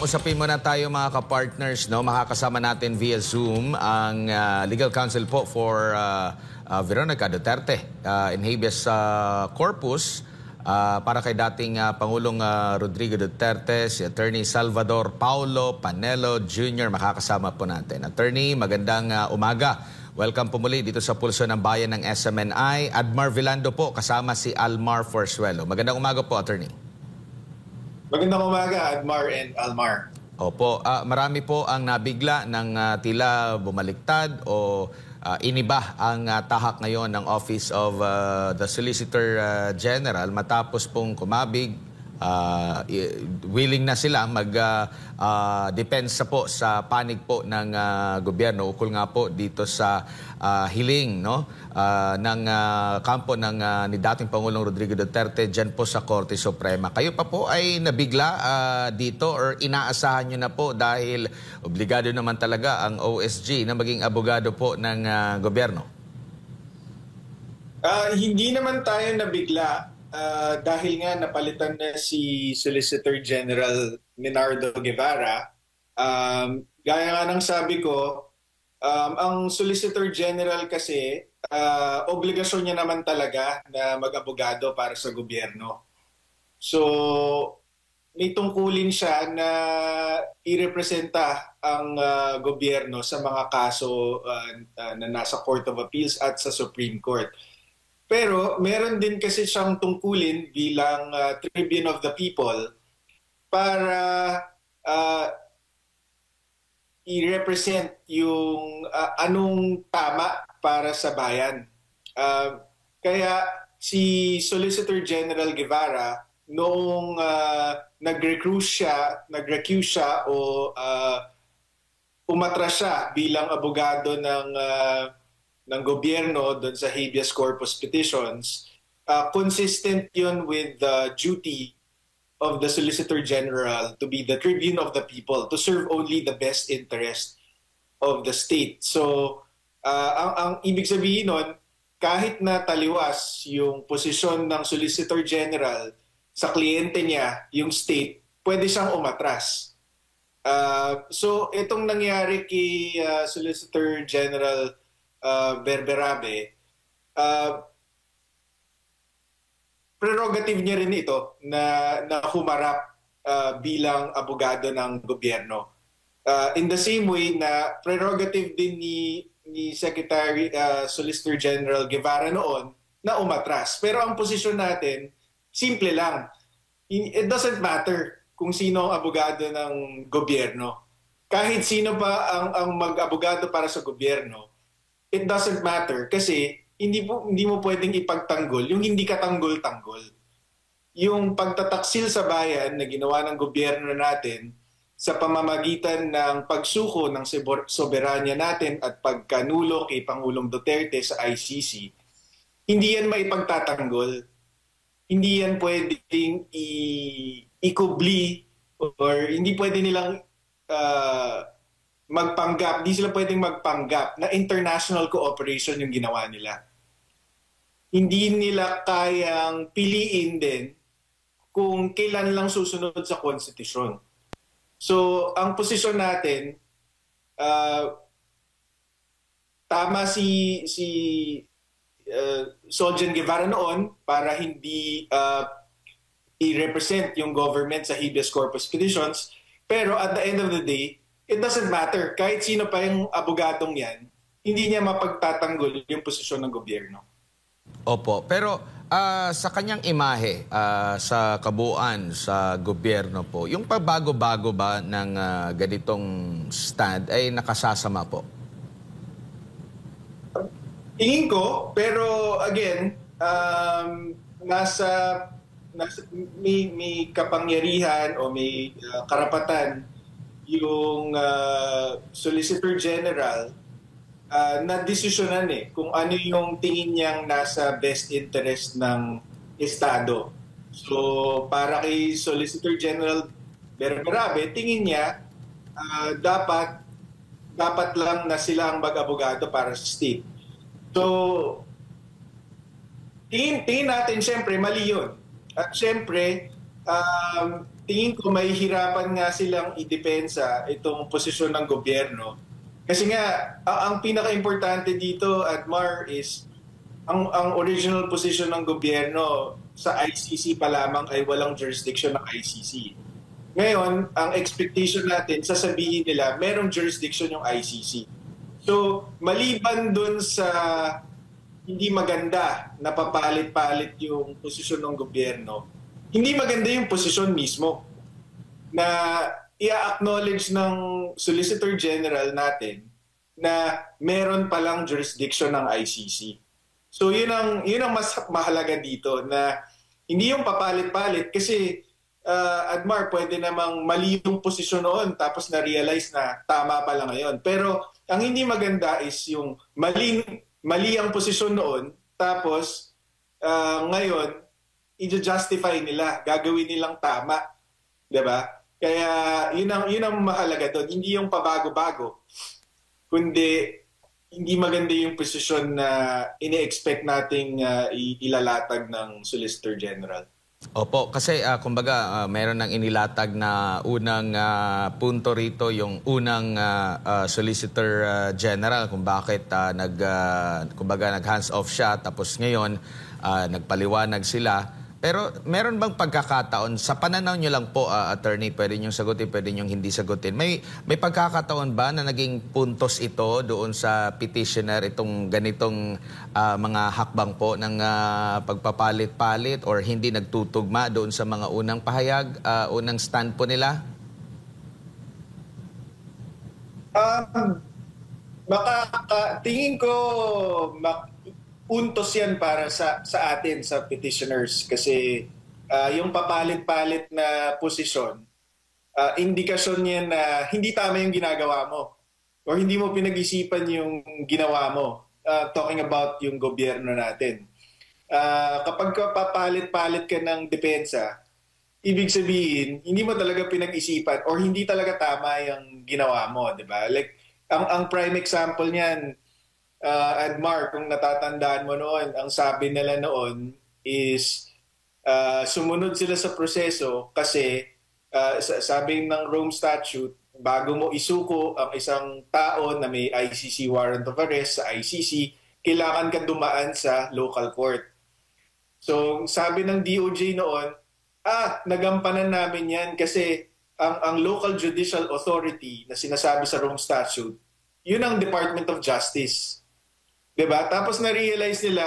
Kausapin muna tayo mga ka-partners, no? Makakasama natin via Zoom ang legal counsel po for Veronica Duterte in habeas corpus para kay dating Pangulong Rodrigo Duterte, si Attorney Salvador Paulo Panelo Jr. makakasama po natin. Attorney, magandang umaga. Welcome po muli dito sa Pulso ng Bayan ng SMNI. Admar Vilando po, kasama si Almar Forzuelo. Magandang umaga po, Attorney. Magandang umaga, Admar and Almar. Opo, marami po ang nabigla ng tila bumaliktad o iniba ang tahak ngayon ng Office of the Solicitor General matapos pong kumabig. Willing na sila mag-depensa po sa panig po ng gobyerno ukol nga po dito sa hiling, no, ng kampo ng ni dating Pangulong Rodrigo Duterte dyan po sa Korte Suprema. Kayo pa po ay nabigla dito or inaasahan nyo na po dahil obligado naman talaga ang OSG na maging abogado po ng gobyerno? Hindi naman tayo nabigla. Dahil nga napalitan na si Solicitor General Menardo Guevara, gaya nga ng sabi ko, ang Solicitor General kasi, obligasyon niya naman talaga na mag-abogado para sa gobyerno. So, may tungkulin siya na irepresenta ang gobyerno sa mga kaso na nasa Court of Appeals at sa Supreme Court. Pero meron din kasi siyang tungkulin bilang Tribune of the People para i-represent yung anong tama para sa bayan. Kaya si Solicitor General Guevara, noong nag-recuse siya o umatras siya bilang abogado ng gobyerno doon sa habeas corpus petitions, consistent yun with the duty of the Solicitor General to be the tribune of the people, to serve only the best interest of the state. So, ang ibig sabihin nun, kahit na taliwas yung posisyon ng Solicitor General sa kliyente niya, yung state, pwede siyang umatras. So, itong nangyari kay Solicitor General Berberabe, prerogative niya rin ito na humarap bilang abogado ng gobyerno. In the same way na prerogative din ni Secretary Solicitor General Guevara noon na umatras. Pero ang posisyon natin, simple lang. It doesn't matter kung sino ang abogado ng gobyerno. Kahit sino pa ang mag-abogado para sa gobyerno, it doesn't matter kasi hindi mo pwedeng ipagtanggol yung hindi katanggol-tanggol. Yung pagtataksil sa bayan na ginawa ng gobyerno natin sa pamamagitan ng pagsuko ng soberanya natin at pagkanulo kay Pangulong Duterte sa ICC, hindi yan maipagtatanggol. Hindi yan pwedeng ikubli or hindi pwede nilang magpanggap, di sila pwedeng magpanggap na international cooperation yung ginawa nila. Hindi nila kayang piliin din kung kailan lang susunod sa konstitusyon. So, ang posisyon natin, tama si Solgen Guevara noon para hindi i-represent yung government sa habeas corpus petitions, pero at the end of the day, it doesn't matter. Kahit sino pa yung abogadong yan, hindi niya mapagtatanggol yung posisyon ng gobyerno. Opo. Pero sa kanyang imahe, sa kabuuan, sa gobyerno po, yung pagbago-bago ba ng ganitong stand ay nakasasama po? Tingin ko, pero again, may kapangyarihan o may karapatan yung Solicitor General na desisyonan kung ano yung tingin niyang nasa best interest ng Estado. So para kay Solicitor General Berberabe, tingin niya dapat lang na sila ang mag-abogado para sa state. So tingin natin siyempre mali yun. At siyempre tingin ko mahihirapan nga silang idepensa itong posisyon ng gobyerno. Kasi nga, ang pinaka-importante dito, Admar, is ang original position ng gobyerno sa ICC pa lamang ay walang jurisdiction ng ICC. Ngayon, ang expectation natin, sasabihin nila, merong jurisdiction yung ICC. So, maliban dun sa hindi maganda na papalit-palit yung posisyon ng gobyerno, hindi maganda yung posisyon mismo na i-acknowledge ng Solicitor General natin na meron palang jurisdiction ng ICC. So yun ang mas mahalaga dito, na hindi yung papalit-palit kasi Admar, pwede namang mali yung posisyon noon tapos na-realize na tama pala ngayon. Pero ang hindi maganda is yung mali ang posisyon noon tapos ngayon i-justify nila, gagawin nilang tama, 'di ba? Kaya yun ang mahalaga doon, hindi yung pabago-bago, kundi hindi maganda yung posisyon na ini-expect nating ilalatag ng Solicitor General. Opo, kasi kumbaga meron ng inilatag na unang punto rito, yung unang Solicitor General kung bakit kumbaga nag-hands off siya, tapos ngayon nagpaliwanag sila. Pero meron bang pagkakataon, sa pananaw nyo lang po, attorney, pwede nyo sagutin, pwede nyo hindi sagutin, may pagkakataon ba na naging puntos ito doon sa petitioner, itong ganitong mga hakbang po ng pagpapalit-palit or hindi nagtutugma doon sa mga unang pahayag, unang stand po nila? Tingin ko puntos yan para sa atin, sa petitioners, kasi yung papalit-palit na posisyon, indikasyon yan na hindi tama yung ginagawa mo or hindi mo pinag-isipan yung ginawa mo, talking about yung gobyerno natin. Kapag papalit-palit ka ng depensa, ibig sabihin, hindi mo talaga pinag-isipan or hindi talaga tama yung ginawa mo, di ba? Like, ang prime example niyan, Admar, kung natatandaan mo noon, ang sabi nila noon is sumunod sila sa proseso kasi sabi ng Rome Statute, bago mo isuko ang isang tao na may ICC warrant of arrest sa ICC, kailangan ka dumaan sa local court. So sabi ng DOJ noon, nagampanan namin yan kasi ang local judicial authority na sinasabi sa Rome Statute, yun ang Department of Justice. Diba? Tapos na-realize nila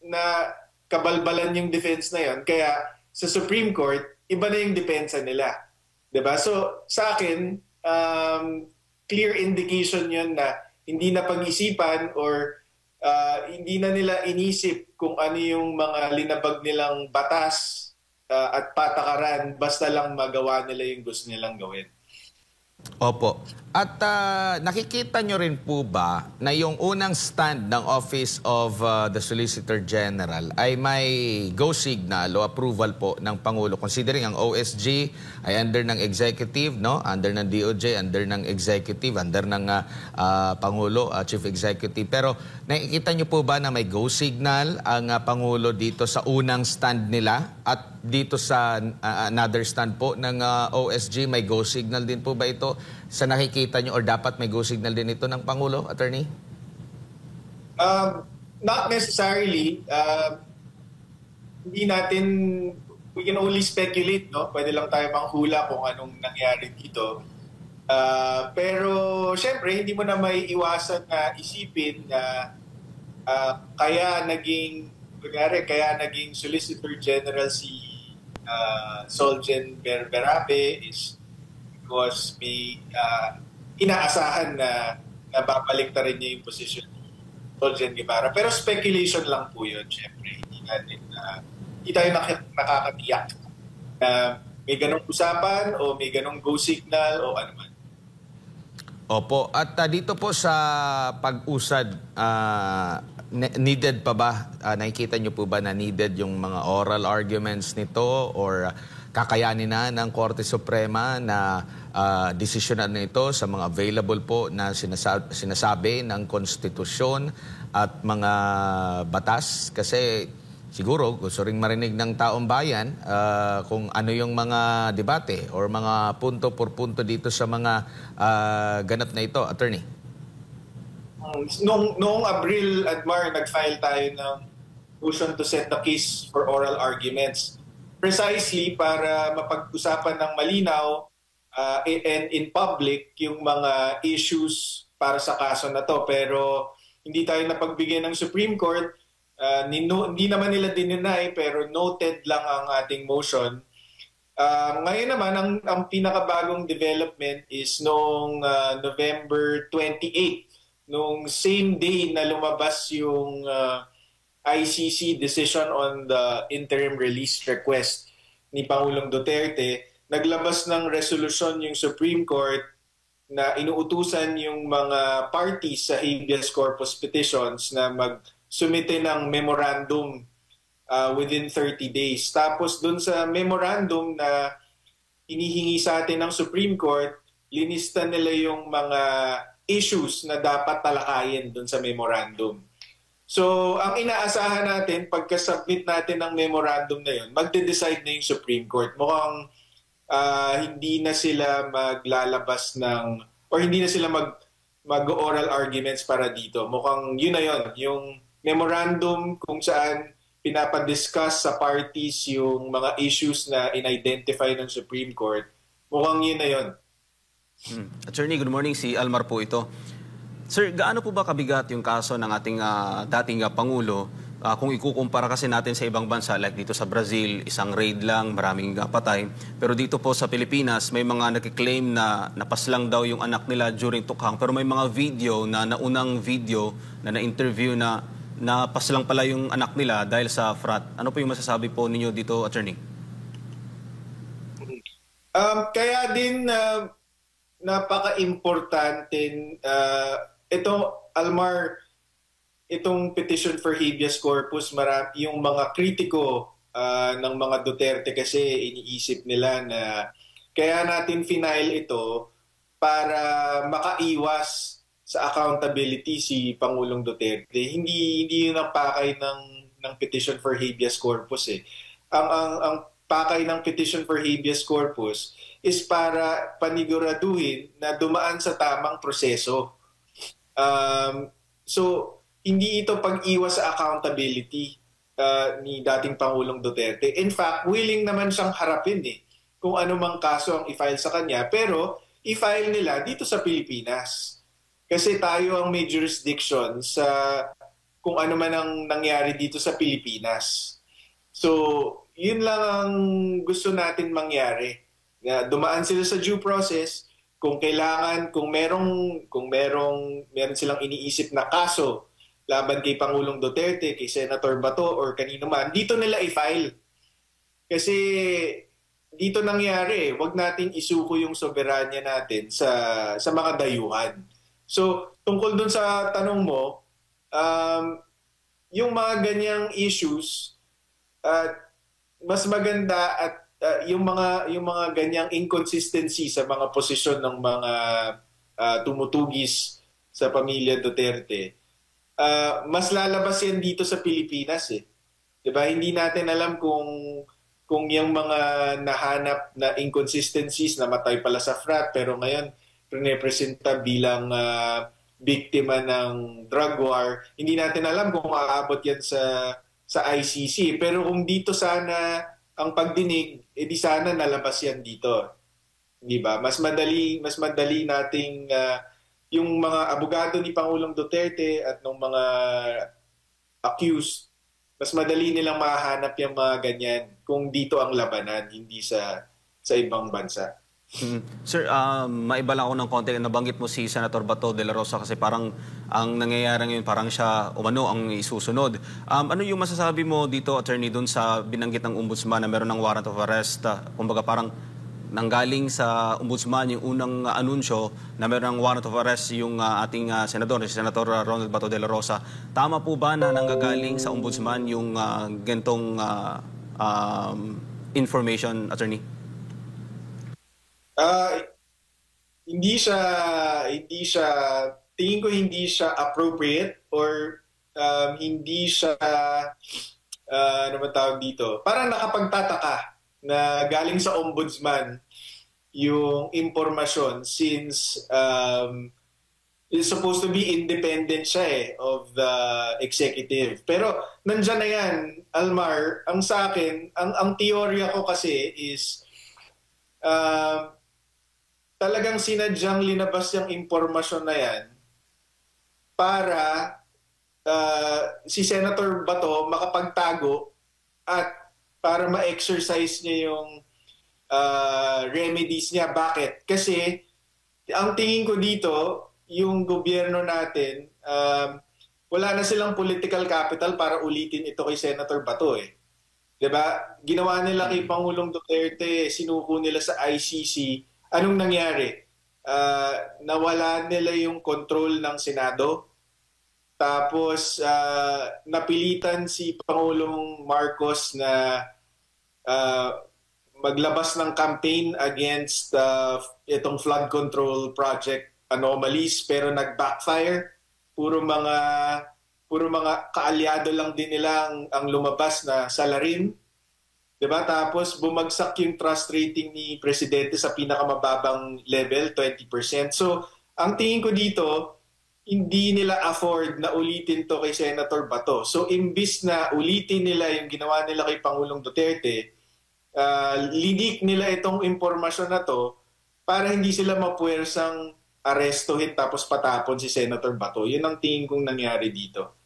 na kabalbalan yung defense na yon, kaya sa Supreme Court, iba na yung depensa nila. Diba? So sa akin, clear indication yun na hindi na pag-isipan or hindi na nila inisip kung ano yung mga linabag nilang batas at patakaran, basta lang magawa nila yung gusto nilang gawin. Opo. At nakikita nyo rin po ba na yung unang stand ng Office of the Solicitor General ay may go signal o approval po ng Pangulo, considering ang OSG ay under ng Executive, no? Under ng DOJ, under ng Executive, under ng Pangulo, Chief Executive. Pero nakikita nyo po ba na may go signal ang Pangulo dito sa unang stand nila at dito sa another stand po ng OSG, may go signal din po ba ito sa nakikita nyo or dapat may go signal din ito ng Pangulo, Attorney? Not necessarily. Hindi natin, we can only speculate, no? Pwede lang tayo manghula kung anong nangyari dito. Pero syempre, hindi mo na may iwasan na isipin na kaya naging Solicitor General si Solgen Berabe is because may inaasahan na babalik na rin niya yung posisyon ni Solgen Guevara. Pero speculation lang po yun, syempre. Hindi tayo nakakatiyak na may ganong usapan o may ganong go signal o ano man. Opo. At dito po sa pag-usad, needed pa ba? Nakikita niyo po ba na needed yung mga oral arguments nito or kakayanin na ng Korte Suprema na desisyonan nito sa mga available po na sinasabi ng konstitusyon at mga batas? Kasi siguro gusto ring marinig ng taong bayan kung ano yung mga debate or mga punto por punto dito sa mga ganap na ito, Attorney. Noong Abril, Admar, nag-file tayo ng motion to set the case for oral arguments. Precisely para mapag-usapan ng malinaw and in public yung mga issues para sa kaso na to. Pero hindi tayo napagbigyan ng Supreme Court. Hindi naman nila dininay pero noted lang ang ating motion. Ngayon naman, ang pinakabagong development is noong November 28, nung same day na lumabas yung ICC decision on the interim release request ni Pangulong Duterte, naglabas ng resolution yung Supreme Court na inuutusan yung mga parties sa habeas corpus petitions na magsumite ng memorandum within 30 days. Tapos dun sa memorandum na inihingi sa atin ng Supreme Court, linista nila yung mga issues na dapat talakayin dun sa memorandum. So, ang inaasahan natin, pagka-submit natin ng memorandum na yun, magde-decide na yung Supreme Court. Mukhang hindi na sila maglalabas ng, or hindi na sila mag-oral arguments para dito. Mukhang yun na yun, yung memorandum kung saan pinapadiscuss sa parties yung mga issues na in-identify ng Supreme Court, mukhang yun na yun. Attorney, good morning. Si Almar po ito. Sir, gaano po ba kabigat yung kaso ng ating dating Pangulo kung ikukumpara kasi natin sa ibang bansa like dito sa Brazil, isang raid lang, maraming patay. Pero dito po sa Pilipinas, may mga nag-claim na napaslang daw yung anak nila during tukhang. Pero may mga video na naunang video na na-interview na napaslang pala yung anak nila dahil sa frat. Ano po yung masasabi po ninyo dito, Attorney? Kaya din napaka-importante ito, Almar, itong petition for habeas corpus, yung mga kritiko ng mga Duterte kasi iniisip nila na kaya natin final ito para makaiwas sa accountability si Pangulong Duterte. Hindi yun ang pakay ng petition for habeas corpus eh. Ang pakay ng petition for habeas corpus is para paniguraduhin na dumaan sa tamang proseso. So, hindi ito pag-iwas sa accountability ni dating Pangulong Duterte. In fact, willing naman siyang harapin kung ano mang kaso ang i-file sa kanya. Pero, i-file nila dito sa Pilipinas. Kasi tayo ang may jurisdiction sa kung ano man ang nangyari dito sa Pilipinas. So, yun lang ang gusto natin mangyari. Dumaan sila sa due process. Kung kailangan, kung meron silang iniisip na kaso laban kay Pangulong Duterte, kay Senator Bato, or kanino man, dito nila i-file. Kasi dito nangyari, wag nating isuko yung soberanya natin sa mga dayuhan. So, tungkol dun sa tanong mo, yung mga ganyang issues, mas maganda at yung mga ganyang inconsistency sa mga posisyon ng mga tumutugis sa pamilya Duterte, mas lalabas yan dito sa Pilipinas eh. 'Di ba? Hindi natin alam kung yung mga nahanap na inconsistencies, namatay pala sa frat pero ngayon representa bilang biktima ng drug war. Hindi natin alam kung aabot yan sa ICC. Pero kung dito sana ang pagdinig, di sana nalabas yan dito. Di ba? Mas madali nating yung mga abogado ni Pangulong Duterte at ng mga accused, mas madali nilang mahanap yung mga ganyan kung dito ang labanan, hindi sa ibang bansa. Sir, maiba lang ako ng konti. Nabanggit mo si Senator Bato de la Rosa kasi parang ang nangyayari ngayon, parang siya ang isusunod. Ano yung masasabi mo dito, Attorney, dun sa binanggit ng Ombudsman na meron ng warrant of arrest? Kumbaga parang nanggaling sa Ombudsman yung unang anunsyo na meron ng warrant of arrest yung ating Senador, si Senator Ronald Bato de la Rosa. Tama po ba na nanggagaling sa Ombudsman yung gantong information, Attorney? Hindi siya tingin ko hindi siya appropriate or hindi siya ano ba tawag dito, parang nakapagtataka na galing sa ombudsman yung impormasyon since is supposed to be independent siya of the executive. Pero nandyan na yan, Almar. Ang sa akin, ang teorya ko kasi is talagang sinadyang linabas yung impormasyon na yan para si Senator Bato makapagtago at para ma-exercise niya yung remedies niya. Bakit? Kasi ang tingin ko dito, yung gobyerno natin, wala na silang political capital para ulitin ito kay Senator Bato eh. 'Di ba? Ginawa nila kay Pangulong Duterte, sinuko nila sa ICC. Anong nangyari? Nawala nila yung control ng Senado. Tapos napilitan si Pangulong Marcos na maglabas ng campaign against itong flood control project anomalies, pero nag-backfire. Puro mga kaalyado lang din nila ang lumabas na salarin. 'Di ba? Tapos bumagsak yung trust rating ni Presidente sa pinakamababang level, 20%. So, ang tingin ko dito, hindi nila afford na ulitin to kay Senator Bato. So, imbis na ulitin nila yung ginawa nila kay Pangulong Duterte, linik nila itong impormasyon na to para hindi sila mapuwersang arestuhin tapos patapon si Senator Bato. Yun ang tingin kong nangyari dito.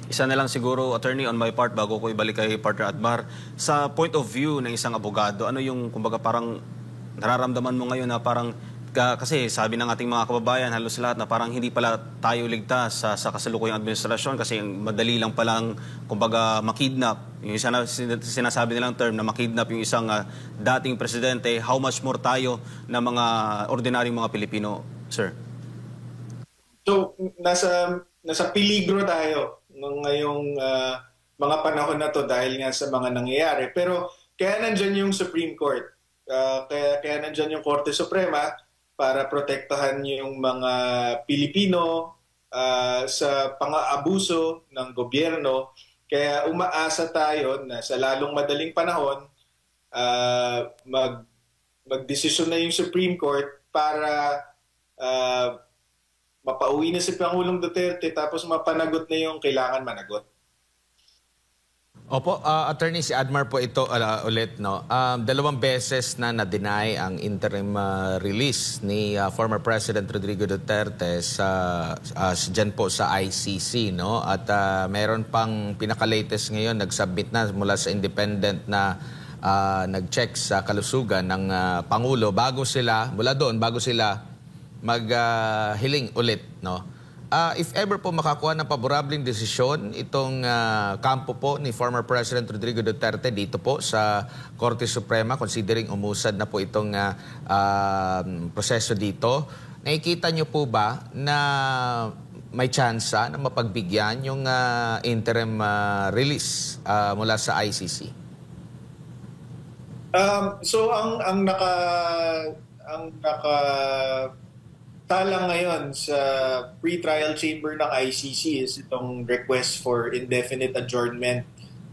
Isa na lang siguro, attorney, on my part, bago ko ibalik kay partner Admar, sa point of view ng isang abogado, ano yung, kumbaga, parang nararamdaman mo ngayon na parang, kasi sabi ng ating mga kababayan, halos lahat, na parang hindi pala tayo ligtas sa kasalukuyang administrasyon kasi madali lang palang, kumbaga, makidnap. Yung sinasabi nilang term na makidnap yung isang dating presidente, how much more tayo na mga ordinaryong mga Pilipino, sir? So, nasa peligro tayo ngayong mga panahon na to dahil nga sa mga nangyayari. Pero kaya nandyan yung Supreme Court. Kaya nandyan yung Korte Suprema para protektahan yung mga Pilipino sa pang-aabuso ng gobyerno. Kaya umaasa tayo na sa lalong madaling panahon, magdesisyon na yung Supreme Court para mapauwi na si Pangulong Duterte tapos mapanagot na yung kailangan managot. Opo, attorney, si Admar po ito ulit, no. 2 beses na na-deny ang interim release ni former President Rodrigo Duterte dyan po sa ICC, no. At meron pang pinaka-latest ngayon, nag-submit na mula sa independent na nag-check sa kalusugan ng Pangulo bago sila maghiling ulit, no. If ever po makakuha ng paborableng desisyon itong kampo po ni former President Rodrigo Duterte dito po sa Korte Suprema, considering umusad na po itong proseso dito, nakikita niyo po ba na may tsansa na mapagbigyan yung interim release mula sa ICC? So ang talang ngayon sa pre-trial chamber ng ICC is itong request for indefinite adjournment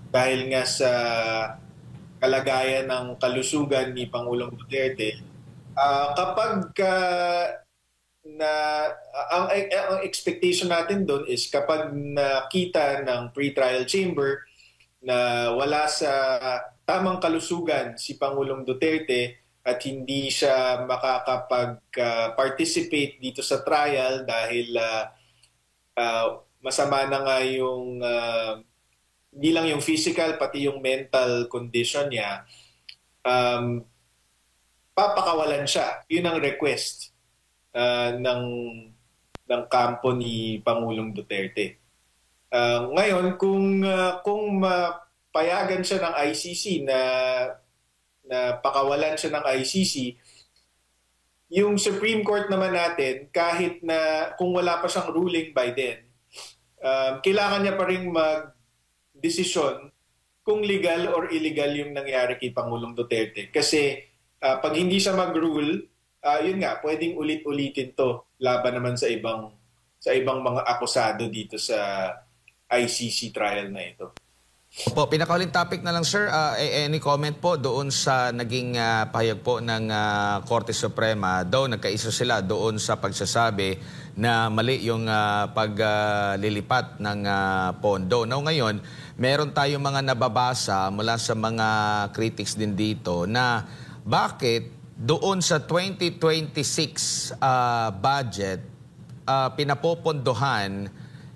dahil nga sa kalagayan ng kalusugan ni Pangulong Duterte. Kapag ang expectation natin doon is kapag nakita ng pre-trial chamber na wala sa tamang kalusugan si Pangulong Duterte at hindi siya makakapag-participate dito sa trial dahil masama na nga yung hindi lang yung physical pati yung mental condition niya, papakawalan siya. Yun ang request ng kampo ni Pangulong Duterte. Ngayon, kung mapayagan siya ng ICC na pakawalan siya ng ICC, yung Supreme Court naman natin, kahit na kung wala pa siyang ruling by then, kailangan niya pa rin mag-desisyon kung legal or illegal yung nangyari kay Pangulong Duterte. Kasi pag hindi siya mag-rule, yun nga, pwedeng ulit-ulitin to laban naman sa ibang mga akusado dito sa ICC trial na ito. Opo, pinakahuling topic na lang sir, any comment po doon sa naging pahayag po ng Korte Suprema, daw nagkaisa sila doon sa pagsasabi na mali yung paglilipat ng pondo. Now ngayon, meron tayong mga nababasa mula sa mga critics din dito na bakit doon sa 2026 budget pinapopondohan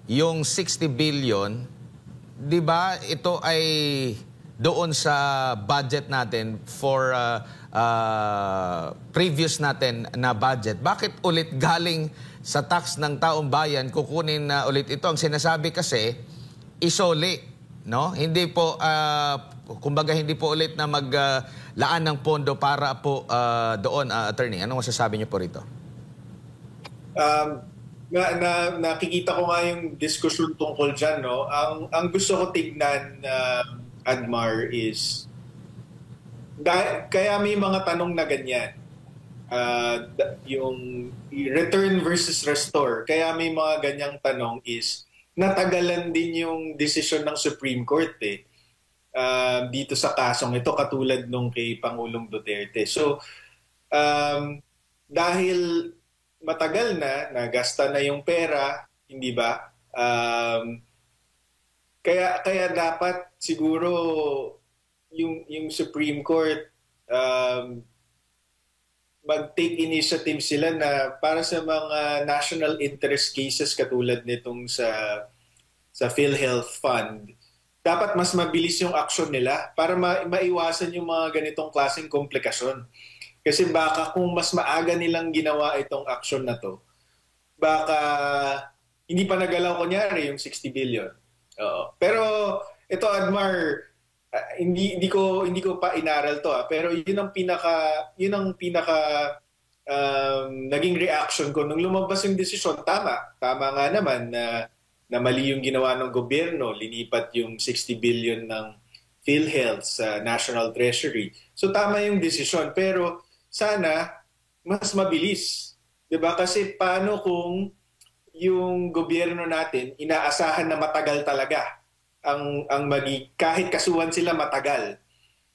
yung 60 billion. 'Di ba ito ay doon sa budget natin for previous natin na budget? Bakit ulit galing sa tax ng taong bayan kukunin na ulit ito? Ang sinasabi kasi isoli, no? Hindi po kumbaga hindi po ulit na maglaan ng pondo para po doon, attorney. Anong masasabi niyo po rito? Nakikita ko nga yung diskusyon tungkol dyan, no? Ang gusto ko tignan, Admar, is kaya may mga tanong na ganyan. Yung return versus restore. Kaya may mga ganyang tanong is natagalan din yung desisyon ng Supreme Court dito sa kasong ito, katulad nung kay Pangulong Duterte. So, dahil matagal na, nagasta na yung pera, hindi ba? Kaya dapat siguro yung Supreme Court mag-take initiative sila na para sa mga national interest cases katulad nitong sa PhilHealth Fund, dapat mas mabilis yung action nila para maiwasan yung mga ganitong klaseng komplikasyon. Kasi baka kung mas maaga nilang ginawa itong action na to, baka hindi pa nagalaw kunyari yung 60 billion. Pero ito, Admar, hindi ko pa inaral to, pero yun ang pinaka naging reaction ko nung lumabas yung desisyon. Tama nga naman na mali yung ginawa ng gobyerno, linipat yung 60 billion ng PhilHealth sa National Treasury. So tama yung desisyon, pero sana mas mabilis. 'Di ba? Kasi paano kung yung gobyerno natin inaasahan na matagal talaga ang kahit kasuhan sila matagal.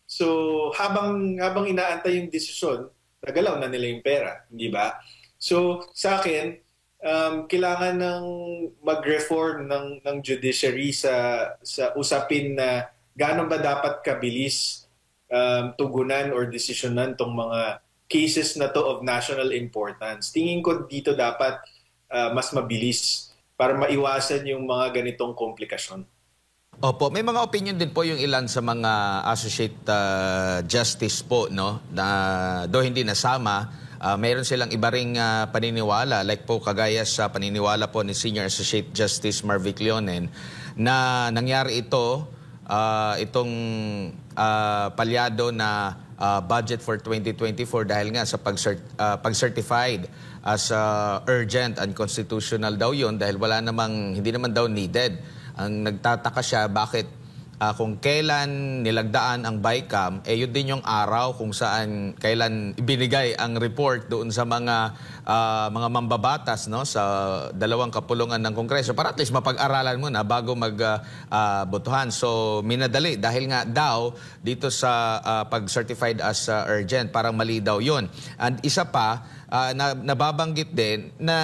So habang inaantay yung desisyon, nagalaw na nila yung pera, hindi ba? So sa akin, kailangan ng mag-reform ng judiciary sa usapin na gaano ba dapat kabilis tugunan or desisyonan tong mga cases na to of national importance. Tingin ko dito dapat mas mabilis para maiwasan yung mga ganitong komplikasyon. Opo, may mga opinion din po yung ilan sa mga associate justice po, no, na do hindi nasama, mayroon silang iba ring paniniwala, like po kagaya sa paniniwala po ni Senior Associate Justice Marvic Leonen na nangyari ito itong palyado na budget for 2024 dahil nga sa pag-certified as urgent and constitutional daw yun dahil hindi naman daw needed. Ang nagtataka siya bakit kung kailan nilagdaan ang BICAM, yun din yung araw kung saan kailan ibinigay ang report doon sa mga mambabatas, no, sa dalawang kapulungan ng Kongreso para at least mapag-aralan mo na bago magbotohan. So minadali dahil nga daw dito sa pag-certified as urgent, parang mali daw yun. And isa pa, nababanggit din na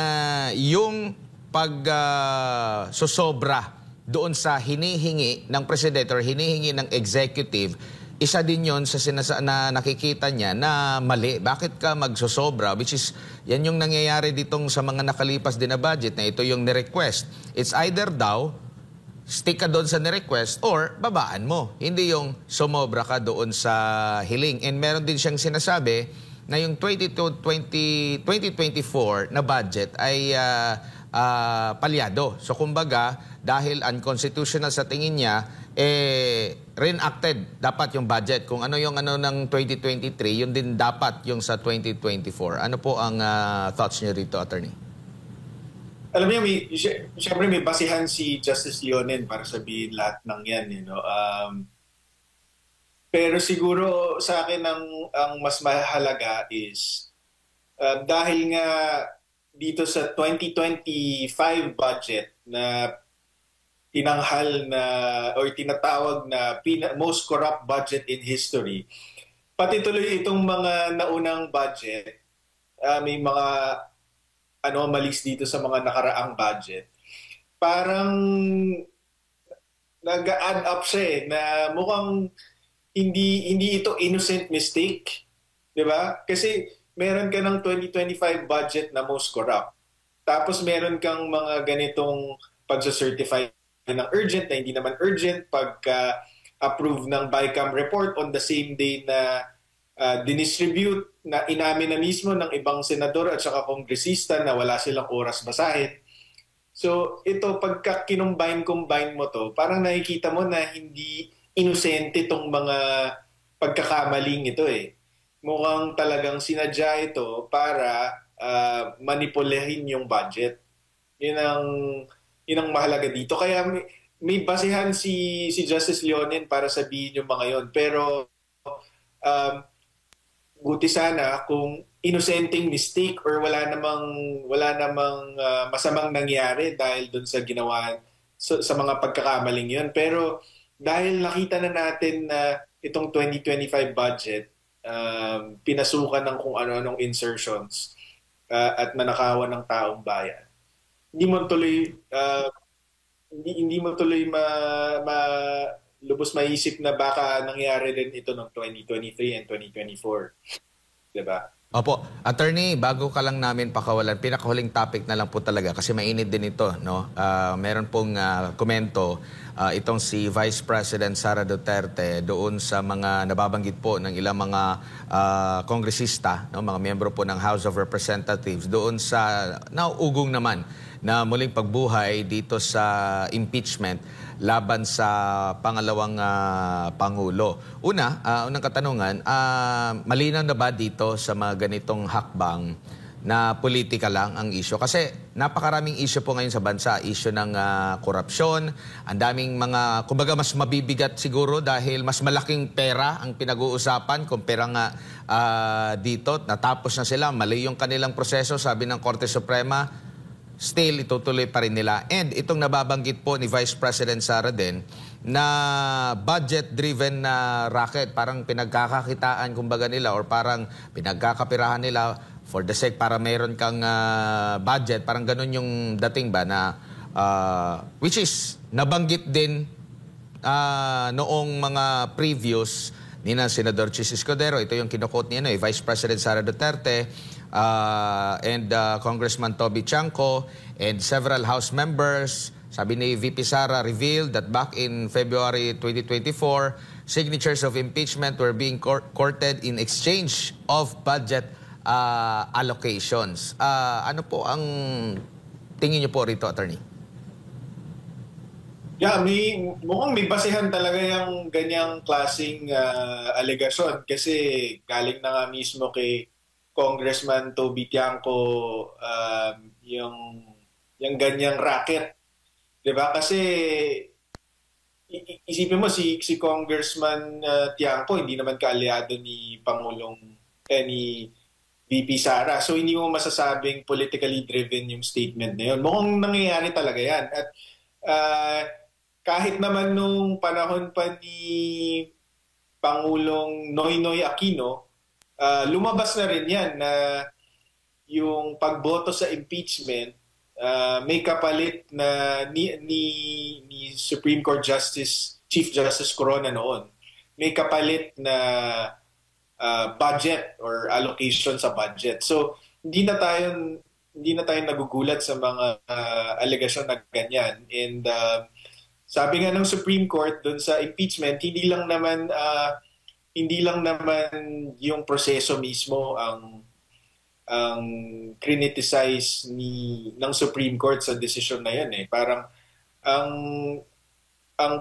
yung pag-sosobra doon sa hinihingi ng presidente or hinihingi ng executive, isa din yon sa na nakikita niya na mali. Bakit ka magsosobra? Which is, yan yung nangyayari ditong sa mga nakalipas din na budget na ito yung ni-request. It's either daw, stick ka doon sa ni-request or babaan mo. Hindi yung sumobra ka doon sa hiling. And meron din siyang sinasabi na yung 2024 na budget ay palyado. So kumbaga, dahil unconstitutional sa tingin niya, reenacted dapat yung budget. Kung ano yung ng 2023, yun din dapat yung sa 2024. Ano po ang thoughts niyo rito, attorney? Alam niyo, siyempre may basihan si Justice Leonen para sabihin lahat ng yan. Pero siguro sa akin ang mas mahalaga is dahil nga dito sa 2025 budget na tinanghal na or tinatawag na most corrupt budget in history. Pati tuloy itong mga naunang budget, may mga anomalies dito sa mga nakaraang budget. Parang nag-add up siya na mukhang hindi ito innocent mistake, 'di ba? Kasi meron ka ng 2025 budget na most corrupt. Tapos meron kang mga ganitong pagsa-certify ng urgent na hindi naman urgent pagka-approve ng BICAM report on the same day na dinistribute na inamin na mismo ng ibang senador at saka kongresista na wala silang oras basahin. So ito, pagka kinumbine mo to, parang nakikita mo na hindi inosente itong mga pagkakamaling ito eh. Mukhang talagang sinadya ito para manipulahin yung budget. Yun ang mahalaga dito. Kaya may basehan si Justice Leonen para sabihin yung mga yon. Pero buti sana kung inosenteng mistake or wala namang masamang nangyari dahil dun sa ginawa sa mga pagkakamaling yun. Pero dahil nakita na natin na itong 2025 budget pinasukan ng kung ano-anong insertions at nanakawan ng taong bayan, hindi mo tuloy lubos maisip na baka nangyari din ito noong 2023 and 2024. Diba? Opo. Attorney, bago ka lang namin pakawalan, pinakahuling topic na lang po talaga kasi mainit din ito. No? Meron pong komento itong si Vice President Sara Duterte doon sa mga nababanggit po ng ilang mga kongresista, no? Mga miyembro po ng House of Representatives, doon sa nauugong naman na muling pagbuhay dito sa impeachment laban sa pangalawang Pangulo. Unang katanungan, malinaw na ba dito sa mga ganitong hakbang na politika lang ang isyu? Kasi napakaraming isyu po ngayon sa bansa. Isyu ng korupsyon, ang daming mga, kumbaga mas mabibigat siguro dahil mas malaking pera ang pinag-uusapan kumpara nga dito. Natapos na sila, mali yung kanilang proseso, sabi ng Korte Suprema, still itutuloy pa rin nila. And itong nababanggit po ni Vice President Sara din na budget-driven na racket, parang pinagkakakitaan kumbaga nila or parang pinagkakapirahan nila for the sake para mayroon kang budget. Parang ganun yung dating ba na which is nabanggit din noong mga previous ni na Senador Chis Escudero. Ito yung kinukot niya, Vice President Sara Duterte and Congressman Toby Chanco and several House members. Sabi ni VP Sara revealed that back in February 2024, signatures of impeachment were being courted in exchange of budget allocations. Ano po ang tingin niyo po rito, Attorney? Yeah, mukhang may basehan talaga yung ganyang klaseng alegasyon kasi galing na nga mismo kay Congressman Toby Tiangco yung ganyang racket. 'Di ba? Kasi isipin mo si Congressman Tiangco hindi naman kaalyado ni ni VP Sara. So hindi mo masasabing politically driven yung statement na yun. Mukhang nangyayari talaga yan. At kahit naman nung panahon pa ni Pangulong Noynoy Aquino, lumabas na rin yan na yung pagboto sa impeachment may kapalit na ni Supreme Court Chief Justice Corona noon. May kapalit na budget or allocation sa budget. So hindi na tayo nagugulat sa mga alegasyon na ganyan. And sabi nga ng Supreme Court doon sa impeachment, hindi lang naman yung proseso mismo ang criticize ng Supreme Court sa decision na yan eh. Parang ang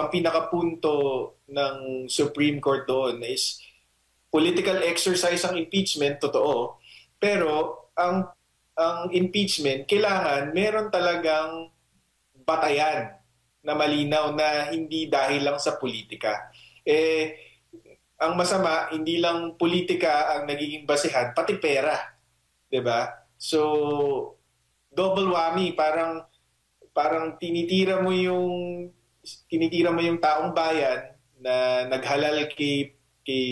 pinakapunto ng Supreme Court doon is political exercise ang impeachment, totoo. Pero ang impeachment, kailangan meron talagang batayan na malinaw na hindi dahil lang sa politika. Ang masama, hindi lang politika ang nagiging basehan, pati pera. 'Di ba? So, double whammy. Parang parang tinitira mo yung taong bayan na naghalal kay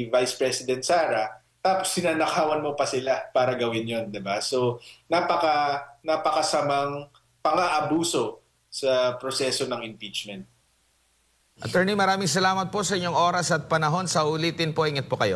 Vice President Sara, tapos sinanakawan mo pa sila para gawin yon, 'di ba? So napakasamang pang-aabuso sa proseso ng impeachment. Attorney, maraming salamat po sa inyong oras at panahon. Sa ulitin po, ingat po kayo.